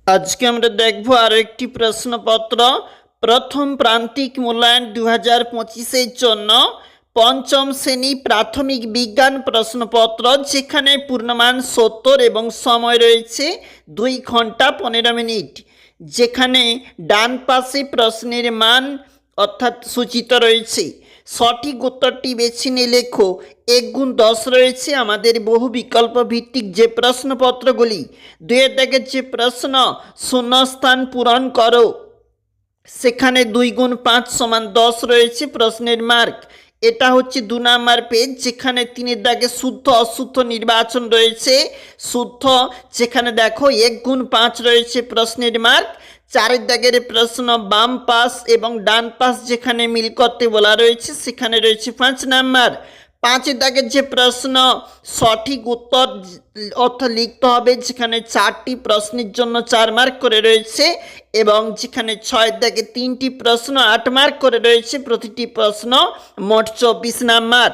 আজকে আমরা দেখব আরো একটি প্রশ্নপত্র। প্রথম প্রান্তিক মূল্যায়ন 2025-এর জন্য পঞ্চম শ্রেণী প্রাথমিক বিজ্ঞান প্রশ্নপত্র, যেখানে পূর্ণমান 70 এবং সময় রয়েছে 2 ঘন্টা 15 মিনিট। যেখানে ডান পাশে প্রশ্নের মান অর্থাৎ সূচিত রয়েছে। সঠিক উত্তরটি বেছে নিয়ে লেখো। 1 × 10 রয়েছে আমাদের বহু বিকল্প ভিত্তিক যে প্রশ্নপত্রগুলি। 2 দাগের যে প্রশ্ন শূন্যস্থান পূরণ করো, সেখানে 2 × 5 = 10 রয়েছে প্রশ্নের মার্ক। এটা হচ্ছে 2 নাম্বার পেজ, যেখানে 3 দাগে শুদ্ধ অশুদ্ধ নির্বাচন রয়েছে। শুদ্ধ, যেখানে দেখো 1 × 5 রয়েছে প্রশ্নের মার্ক। 4 দাগের প্রশ্ন বাম পাশ এবং ডান পাশ যেখানে মিল করতে বলা রয়েছে, সেখানে রয়েছে 5 নাম্বার। 5 দাগের যে প্রশ্ন সঠিক উত্তর অর্থাৎ লিখতে হবে, যেখানে 4টি প্রশ্নের জন্য 4 মার্ক করে রয়েছে, এবং যেখানে 6 দাগে 3টি প্রশ্ন 8 মার্ক করে রয়েছে, প্রতিটি প্রশ্ন মোট 24 নাম্বার।